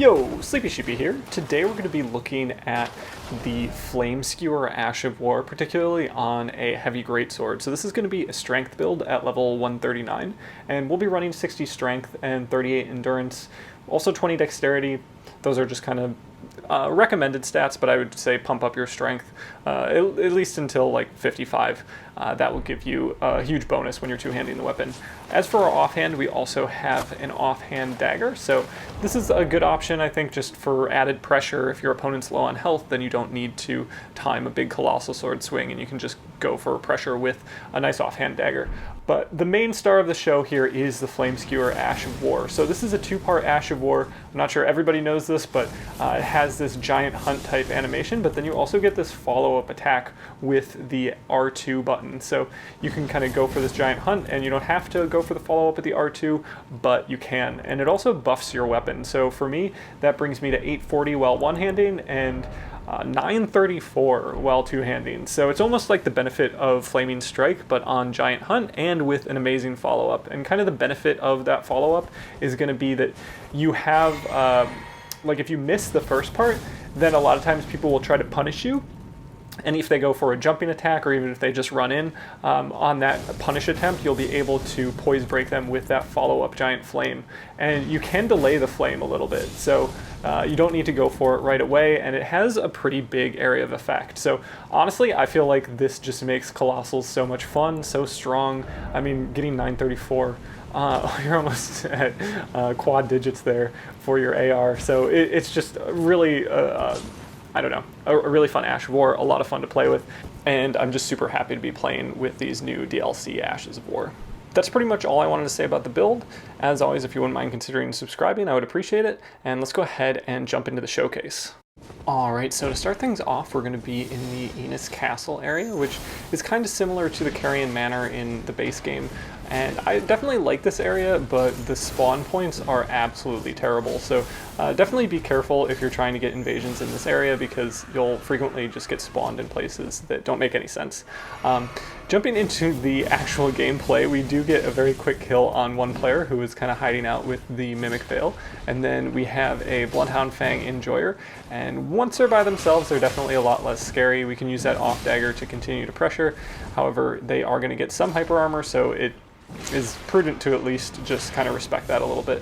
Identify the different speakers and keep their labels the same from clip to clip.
Speaker 1: Yo, Sleepy Sheepy here. Today we're going to be looking at the Flame Skewer Ash of War, particularly on a heavy greatsword. So this is going to be a strength build at level 139, and we'll be running 60 strength and 38 endurance, also 20 dexterity. Those are just kind of recommended stats, but I would say pump up your strength at least until like 55. That will give you a huge bonus when you're two-handing the weapon. As for our offhand, we also have an offhand dagger, so this is a good option, I think, just for added pressure. If your opponent's low on health, then you don't need to time a big colossal sword swing, and you can just go for pressure with a nice offhand dagger. But the main star of the show here is the Flame Skewer Ash of War. So this is a two-part Ash of War. I'm not sure everybody knows this, but it has this giant hunt type animation, but then you also get this follow-up attack with the R2 button. So you can kind of go for this giant hunt, and you don't have to go for the follow-up at the R2, but you can. And it also buffs your weapon. So for me, that brings me to 840 while one-handing, and 934 while two-handing. So it's almost like the benefit of Flaming Strike, but on Giant Hunt and with an amazing follow-up. And kind of the benefit of that follow-up is going to be that you have, like if you miss the first part, then a lot of times people will try to punish you. And if they go for a jumping attack, or even if they just run in on that punish attempt, you'll be able to poise break them with that follow-up giant flame. And you can delay the flame a little bit, so you don't need to go for it right away, and it has a pretty big area of effect. So honestly, I feel like this just makes Colossals so much fun, so strong. I mean, getting 934, you're almost at quad digits there for your AR, so it's just really I don't know, a really fun Ash of War, a lot of fun to play with, and I'm just super happy to be playing with these new DLC Ashes of War. That's pretty much all I wanted to say about the build. As always, if you wouldn't mind considering subscribing, I would appreciate it, and let's go ahead and jump into the showcase. Alright, so to start things off, we're going to be in the Enos Castle area, which is kind of similar to the Carrion Manor in the base game. And I definitely like this area, but the spawn points are absolutely terrible. So definitely be careful if you're trying to get invasions in this area, because you'll frequently just get spawned in places that don't make any sense. Jumping into the actual gameplay, we do get a very quick kill on one player who is kind of hiding out with the Mimic Veil. And then we have a Bloodhound Fang Enjoyer. And once they're by themselves, they're definitely a lot less scary. We can use that off dagger to continue to pressure. However, they are going to get some hyper armor, so it is prudent to at least just kind of respect that a little bit.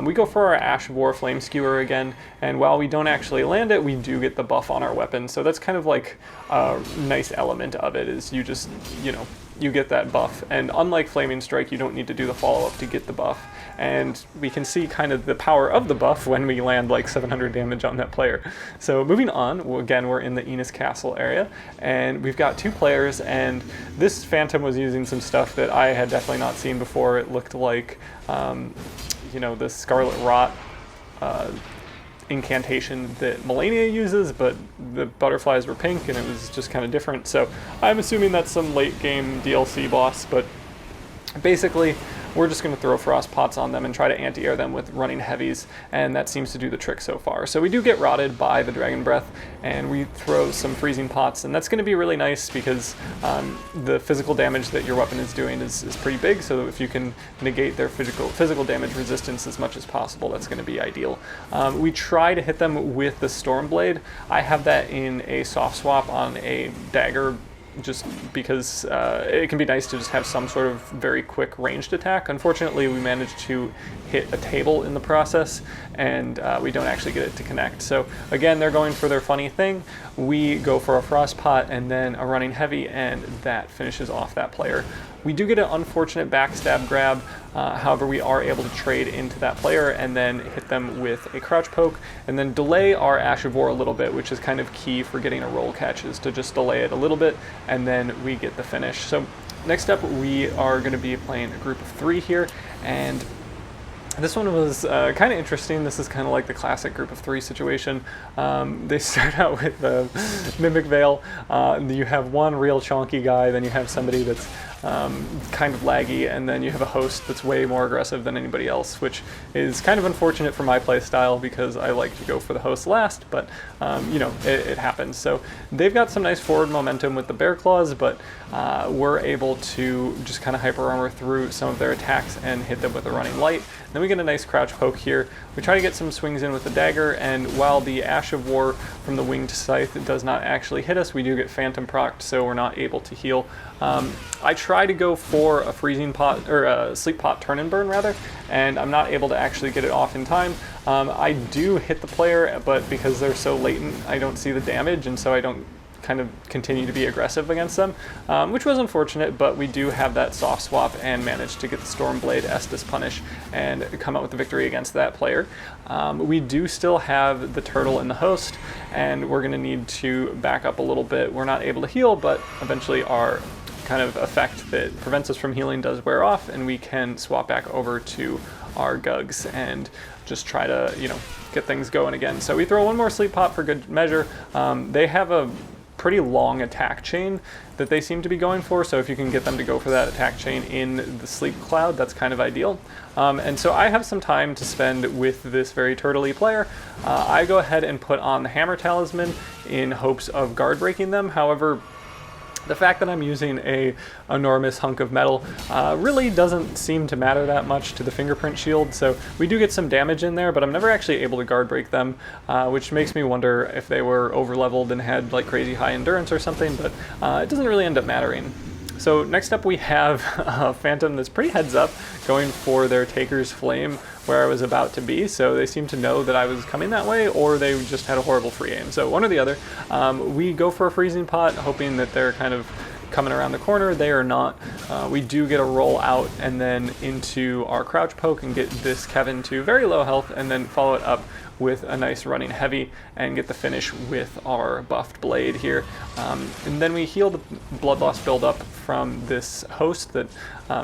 Speaker 1: We go for our Ash of War Flame Skewer again, and while we don't actually land it, we do get the buff on our weapon, so that's kind of like a nice element of it, is you just, you know, you get that buff, and unlike Flaming Strike, you don't need to do the follow-up to get the buff. And we can see kind of the power of the buff when we land like 700 damage on that player. So moving on, again, we're in the Enos Castle area, and we've got two players, and this Phantom was using some stuff that I had definitely not seen before. It looked like, you know, the Scarlet Rot incantation that Melania uses, but the butterflies were pink and it was just kind of different. So I'm assuming that's some late game DLC boss, but basically we're just going to throw frost pots on them and try to anti-air them with running heavies, and that seems to do the trick so far. So we do get rotted by the dragon breath, and we throw some freezing pots, and that's going to be really nice because the physical damage that your weapon is doing is pretty big, so if you can negate their physical damage resistance as much as possible, that's going to be ideal. We try to hit them with the Stormblade. I have that in a soft swap on a dagger, just because it can be nice to just have some sort of very quick ranged attack. Unfortunately, we managed to hit a table in the process, and we don't actually get it to connect. So again, they're going for their funny thing. We go for a frost pot and then a running heavy, and that finishes off that player. We do get an unfortunate backstab grab, however we are able to trade into that player and then hit them with a crouch poke, and then delay our Ash of War a little bit, which is kind of key for getting a roll catch, is to just delay it a little bit, and then we get the finish. So next up, we are going to be playing a group of 3 here, and this one was kind of interesting. This is kind of like the classic group of 3 situation. They start out with the Mimic Veil. You have one real chonky guy, then you have somebody that's kind of laggy, and then you have a host that's way more aggressive than anybody else, which is kind of unfortunate for my play style because I like to go for the host last, but it happens. So they've got some nice forward momentum with the bear claws, but we're able to just kind of hyper armor through some of their attacks and hit them with a running light. Then we get a nice crouch poke here. We try to get some swings in with the dagger, and while the Ash of War from the winged scythe does not actually hit us, we do get phantom procced, so we're not able to heal. I try to go for a freezing pot, or a sleep pot turn and burn rather, and I'm not able to actually get it off in time. I do hit the player, but because they're so latent, I don't see the damage, and so I don't kind of continue to be aggressive against them, which was unfortunate, but we do have that soft swap and managed to get the Stormblade Estus punish and come out with the victory against that player. We do still have the turtle in the host, and we're going to need to back up a little bit. We're not able to heal, but eventually our kind of effect that prevents us from healing does wear off, and we can swap back over to our Gugs and just try to, get things going again. So we throw one more sleep pot for good measure. They have a pretty long attack chain that they seem to be going for, so if you can get them to go for that attack chain in the sleep cloud, that's kind of ideal. And so I have some time to spend with this very turtley player. I go ahead and put on the hammer talisman in hopes of guard breaking them. However, the fact that I'm using a enormous hunk of metal really doesn't seem to matter that much to the fingerprint shield, so we do get some damage in there, but I'm never actually able to guard break them, which makes me wonder if they were over leveled and had like crazy high endurance or something, but it doesn't really end up mattering. So next up we have a Phantom that's pretty heads up, going for their Taker's Flame where I was about to be, so they seem to know that I was coming that way, or they just had a horrible free aim. So one or the other. We go for a Freezing Pot, hoping that they're kind of coming around the corner. They are not. We do get a roll out and then into our crouch poke and get this Kevin to very low health, and then follow it up with a nice running heavy and get the finish with our buffed blade here. And then we heal the blood loss build up from this host that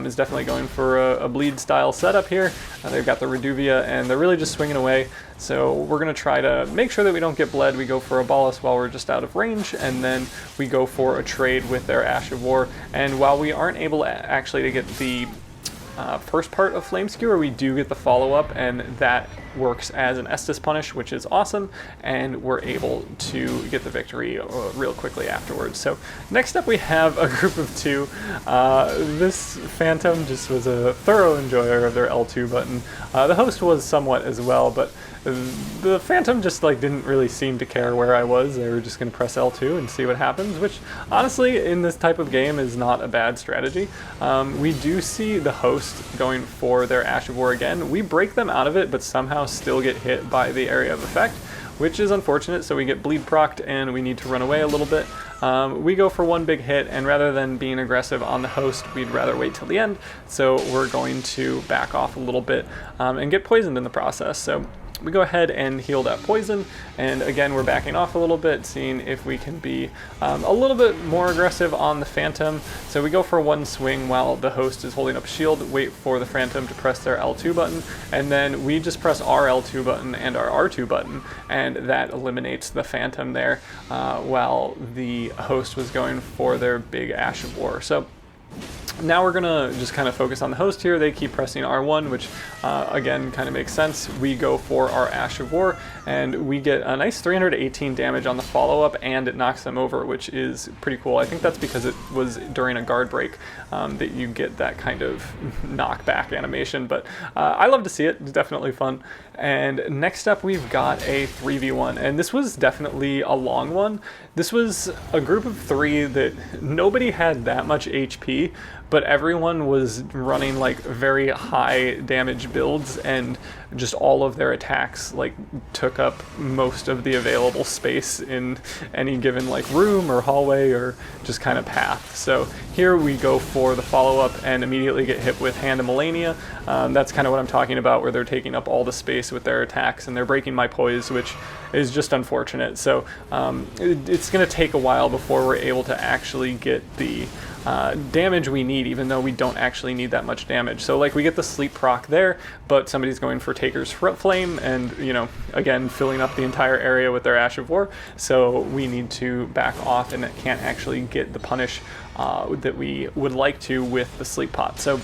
Speaker 1: is definitely going for a bleed style setup here. They've got the Reduvia and they're really just swinging away. So we're going to try to make sure that we don't get bled. We go for a Bolus while we're just out of range, and then we go for a trade with their Ash of War. And while we aren't able actually to get the first part of Flame Skewer, we do get the follow-up, and that works as an Estus punish, which is awesome, and we're able to get the victory real quickly afterwards. So next up we have a group of two. This Phantom just was a thorough enjoyer of their L2 button. The host was somewhat as well, but the Phantom just didn't really seem to care where I was. They were just going to press L2 and see what happens, which honestly in this type of game is not a bad strategy. We do see the host going for their Ash of War again. We break them out of it, but somehow still get hit by the area of effect, which is unfortunate, so we get bleed procced and we need to run away a little bit. We go for one big hit, and rather than being aggressive on the host, we'd rather wait till the end, so we're going to back off a little bit and get poisoned in the process. So we go ahead and heal that poison, and again we're backing off a little bit, seeing if we can be a little bit more aggressive on the Phantom. So we go for one swing while the host is holding up a shield, wait for the Phantom to press their L2 button, and then we just press our L2 button and our R2 button, and that eliminates the Phantom there, while the host was going for their big Ash of War. So now we're gonna just kind of focus on the host here. They keep pressing R1, which again kind of makes sense. We go for our Ash of War, and we get a nice 318 damage on the follow-up, and it knocks them over, which is pretty cool. I think that's because it was during a guard break that you get that kind of knockback animation, but I love to see it. It's definitely fun. And next up we've got a 3v1, and this was definitely a long one. This was a group of three that nobody had that much HP, but everyone was running very high damage builds, and just all of their attacks took up most of the available space in any given room or hallway or just kind of path. So here we go for the follow-up and immediately get hit with Hand of Melania. That's kind of what I'm talking about, where they're taking up all the space with their attacks and they're breaking my poise, which is just unfortunate. So it's going to take a while before we're able to actually get the damage we need, even though we don't actually need that much damage. So like we get the sleep proc there, but somebody's going for Taker's Flame and, you know, again, filling up the entire area with their Ash of War. So we need to back off and can't actually get the punish that we would like to with the sleep pot. So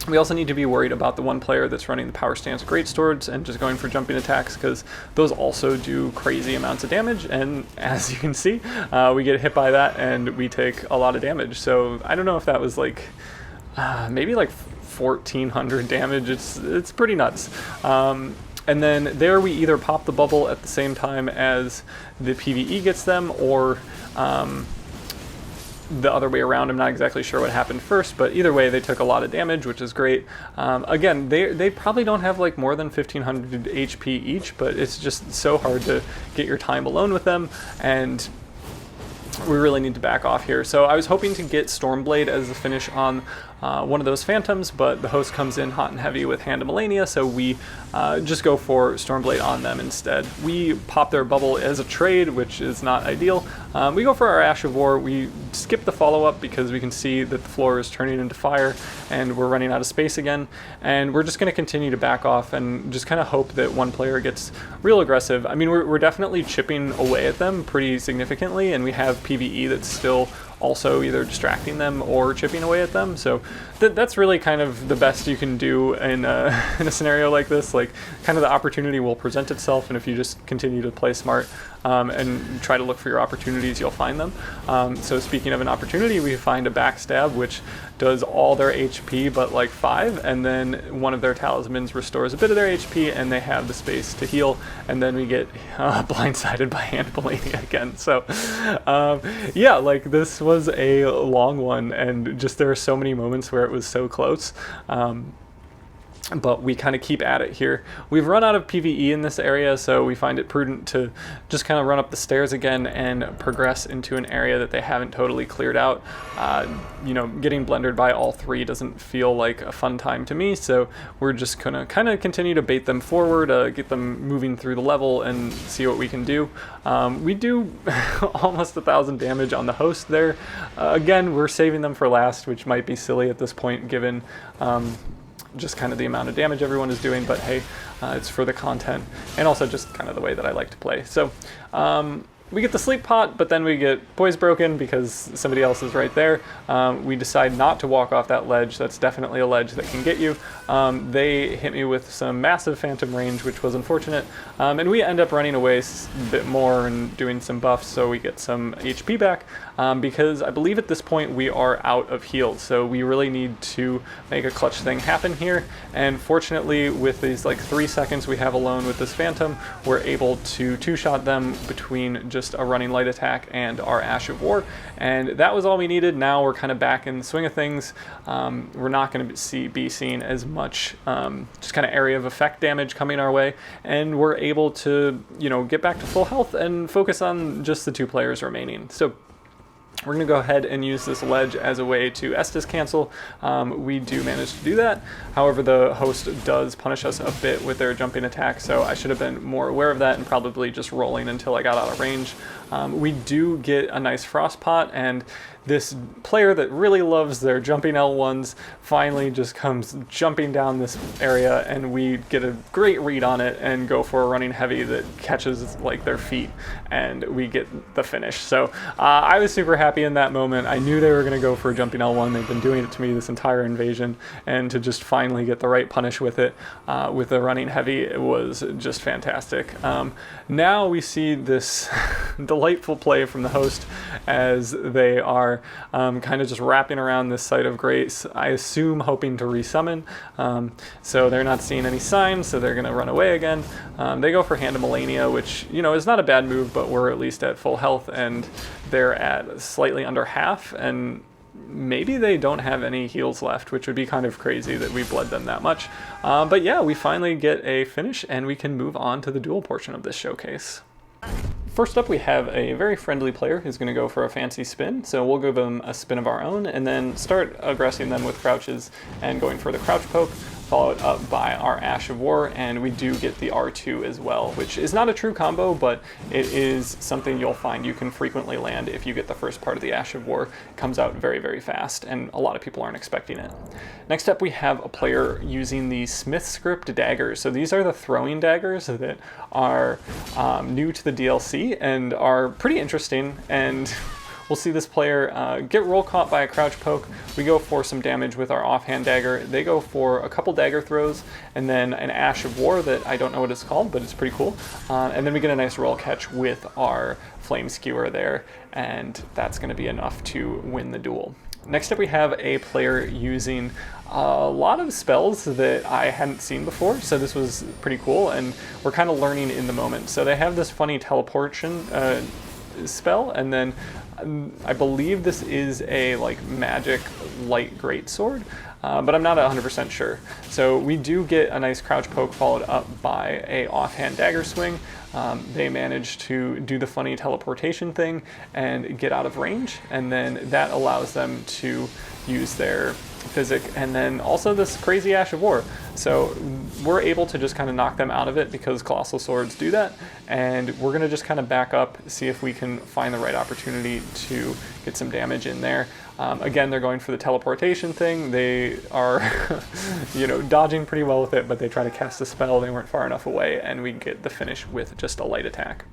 Speaker 1: we also need to be worried about the one player that's running the Power Stance Greatswords and just going for jumping attacks, because those also do crazy amounts of damage, and as you can see, we get hit by that and we take a lot of damage. So I don't know if that was like maybe like 1400 damage. It's pretty nuts. And then there we either pop the bubble at the same time as the PvE gets them, or the other way around. I'm not exactly sure what happened first, but either way they took a lot of damage, which is great. Again, they probably don't have like more than 1500 HP each, but it's just so hard to get your time alone with them, and we really need to back off here. So I was hoping to get Stormblade as the finish on one of those Phantoms, but the host comes in hot and heavy with Hand of Melania, so we just go for Stormblade on them instead. We pop their bubble as a trade, which is not ideal. We go for our Ash of War. We skip the follow-up because we can see that the floor is turning into fire and we're running out of space again, and we're just going to continue to back off and just kind of hope that one player gets real aggressive. I mean, we're definitely chipping away at them pretty significantly, and we have PvE that's still also either distracting them or chipping away at them. So that's really kind of the best you can do in a scenario like this. Like, kind of the opportunity will present itself, and if you just continue to play smart and try to look for your opportunities, you'll find them. So speaking of an opportunity, we find a backstab, which does all their HP but like 5, and then one of their talismans restores a bit of their HP, and they have the space to heal, and then we get blindsided by Hand Melania again. So yeah, like this was a long one, and just there are so many moments where it was so close. But we kind of keep at it here. We've run out of PvE in this area, so we find it prudent to just kind of run up the stairs again and progress into an area that they haven't totally cleared out. You know, getting blendered by all three doesn't feel like a fun time to me, so we're just gonna kind of continue to bait them forward, get them moving through the level and see what we can do. We do almost 1000 damage on the host there. Again, we're saving them for last, which might be silly at this point given just kind of the amount of damage everyone is doing, but hey, it's for the content and also just kind of the way that I like to play. So we get the sleep pot, but then we get poise broken because somebody else is right there. We decide not to walk off that ledge. That's definitely a ledge that can get you. They hit me with some massive phantom range, which was unfortunate. And we end up running away a bit more and doing some buffs, so we get some HP back, because I believe at this point we are out of heals. So we really need to make a clutch thing happen here. And fortunately, with these like 3 seconds we have alone with this phantom, we're able to two-shot them between just a running light attack and our Ash of War, and that was all we needed. Now we're kind of back in the swing of things. We're not going to be seeing as much just kind of area of effect damage coming our way, and we're able to, you know, get back to full health and focus on just the 2 players remaining. So we're going to go ahead and use this ledge as a way to Estus cancel. We do manage to do that. However, the host does punish us a bit with their jumping attack, so I should have been more aware of that and probably just rolling until I got out of range. We do get a nice frost pot, and this player that really loves their jumping L1s finally just comes jumping down this area, and we get a great read on it and go for a running heavy that catches like their feet, and we get the finish. So I was super happy in that moment. I knew they were going to go for a jumping L1. They've been doing it to me this entire invasion, and to just finally get the right punish with it, with the running heavy, it was just fantastic. Now we see this delightful play from the host as they are kind of just wrapping around this site of grace, I assume hoping to resummon. So they're not seeing any signs, so they're going to run away again. They go for Hand of Melania, which, you know, is not a bad move, but we're at least at full health, and they're at slightly under half, and maybe they don't have any heals left, which would be kind of crazy that we bled them that much. But yeah, we finally get a finish, and we can move on to the duel portion of this showcase. First up, we have a very friendly player who's going to go for a fancy spin, so we'll give them a spin of our own and then start aggressing them with crouches and going for the crouch poke. followed up by our Ash of War, and we do get the R2 as well, which is not a true combo, but it is something you'll find you can frequently land if you get the first part of the Ash of War. It comes out very, very fast, and a lot of people aren't expecting it. Next up, we have a player using the Smith Script daggers. So these are the throwing daggers that are new to the DLC and are pretty interesting, and we'll see this player get roll caught by a crouch poke. We go for some damage with our offhand dagger. They go for a couple dagger throws, and then an Ash of War that I don't know what it's called, but it's pretty cool. And then we get a nice roll catch with our Flame Skewer there, and that's going to be enough to win the duel. Next up, we have a player using a lot of spells that I hadn't seen before, so this was pretty cool, and we're kind of learning in the moment. So they have this funny teleportation spell, and then I believe this is a like magic light greatsword, but I'm not 100% sure. So we do get a nice crouch poke followed up by a offhand dagger swing. They manage to do the funny teleportation thing and get out of range, and then that allows them to use their physic, and then also this crazy Ash of War. So we're able to just kind of knock them out of it because Colossal Swords do that, and we're going to just kind of back up, see if we can find the right opportunity to get some damage in there. Again, they're going for the teleportation thing. They are, dodging pretty well with it, but they try to cast a spell. They weren't far enough away, and we get the finish with just a light attack.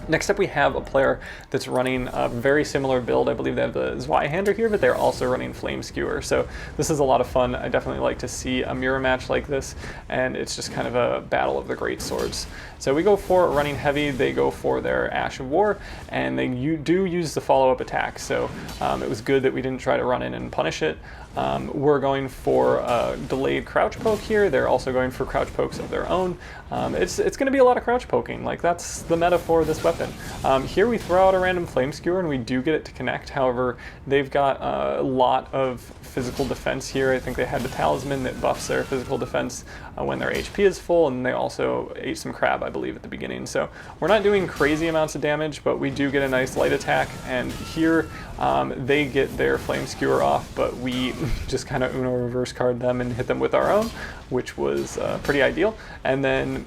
Speaker 1: Next up, we have a player that's running a very similar build. I believe they have the Zweihander here, but they're also running Flame Skewer. So this is a lot of fun. I definitely like to see a mirror match like this, and it's just kind of a battle of the great swords. So we go for running heavy. They go for their Ash of War, and they do use the follow-up attack. So it was good that we didn't try to run in and punish it. We're going for a delayed crouch poke here. They're also going for crouch pokes of their own. It's going to be a lot of crouch poking. Like, that's the meta for this weapon. Here we throw out a random Flame Skewer, and we do get it to connect. However, they've got a lot of physical defense here. I think they had the talisman that buffs their physical defense when their HP is full, and they also ate some crab, I believe, at the beginning. So we're not doing crazy amounts of damage, but we do get a nice light attack, and here they get their Flame Skewer off, but we just kind of Uno reverse card them and hit them with our own, which was pretty ideal. And then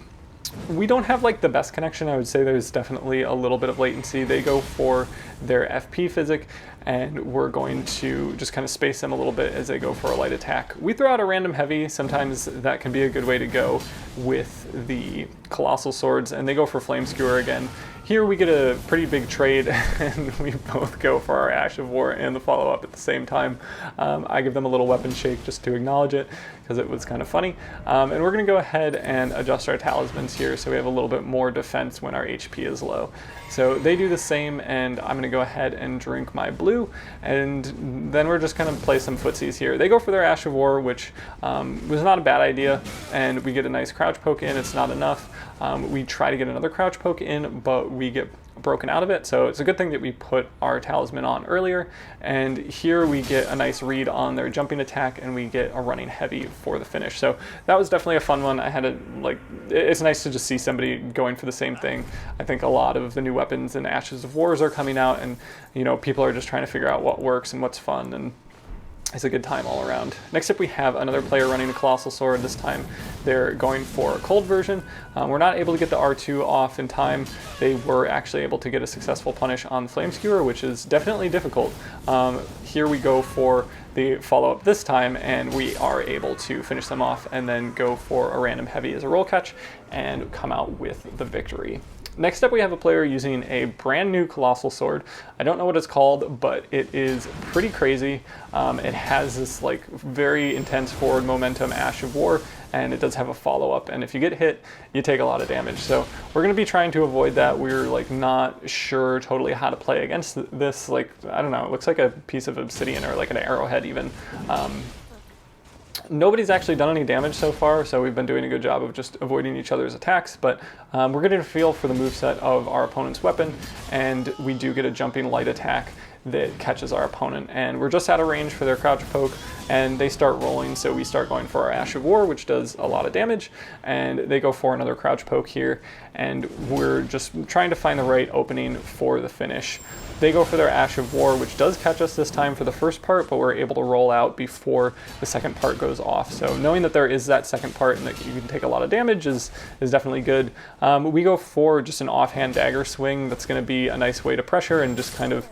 Speaker 1: we don't have like the best connection. I would say there's definitely a little bit of latency. They go for their FP physic, and we're going to just kind of space them a little bit as they go for a light attack. We throw out a random heavy. Sometimes that can be a good way to go with the Colossal Swords, and they go for Flame Skewer again. Here we get a pretty big trade, and we both go for our Ash of War and the follow-up at the same time. I give them a little weapon shake just to acknowledge it, because it was kind of funny. And we're going to go ahead and adjust our talismans here so we have a little bit more defense when our HP is low. So they do the same, and I'm going to go ahead and drink my blue, and then we're just going to play some footsies here. They go for their Ash of War, which was not a bad idea, and we get a nice crouch poke in. It's not enough. We try to get another crouch poke in, but we get broken out of it, so it's a good thing that we put our talisman on earlier. And here we get a nice read on their jumping attack, and we get a running heavy for the finish. So that was definitely a fun one. I had to, it's nice to just see somebody going for the same thing. I think a lot of the new weapons and Ashes of Wars are coming out, and people are just trying to figure out what works and what's fun, and it's a good time all around. Next up, we have another player running the Colossal Sword. This time they're going for a cold version. We're not able to get the R2 off in time. They were actually able to get a successful punish on the Flame Skewer, which is definitely difficult. Here we go for the follow-up this time, and we are able to finish them off and then go for a random heavy as a roll catch and come out with the victory. Next up, we have a player using a brand new Colossal Sword. I don't know what it's called, but it is pretty crazy. It has this very intense forward momentum Ash of War, and it does have a follow-up, and if you get hit, you take a lot of damage. So we're going to be trying to avoid that. We're not sure totally how to play against this. I don't know, it looks like a piece of obsidian or like an arrowhead even. Nobody's actually done any damage so far, so we've been doing a good job of just avoiding each other's attacks, but we're getting a feel for the moveset of our opponent's weapon, and we do get a jumping light attack that catches our opponent. And we're just out of range for their crouch poke, and they start rolling, so we start going for our Ash of War, which does a lot of damage, and they go for another crouch poke here, and we're just trying to find the right opening for the finish. They go for their Ash of War, which does catch us this time for the first part, but we're able to roll out before the second part goes off. So knowing that there is that second part and that you can take a lot of damage is definitely good. We go for just an offhand dagger swing. That's going to be a nice way to pressure and just kind of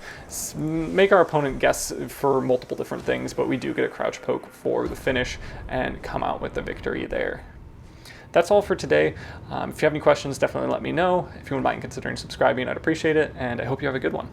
Speaker 1: make our opponent guess for multiple different things, but we do get a crouch poke for the finish and come out with the victory there. That's all for today. If you have any questions, definitely let me know. If you wouldn't mind considering subscribing, I'd appreciate it, and I hope you have a good one.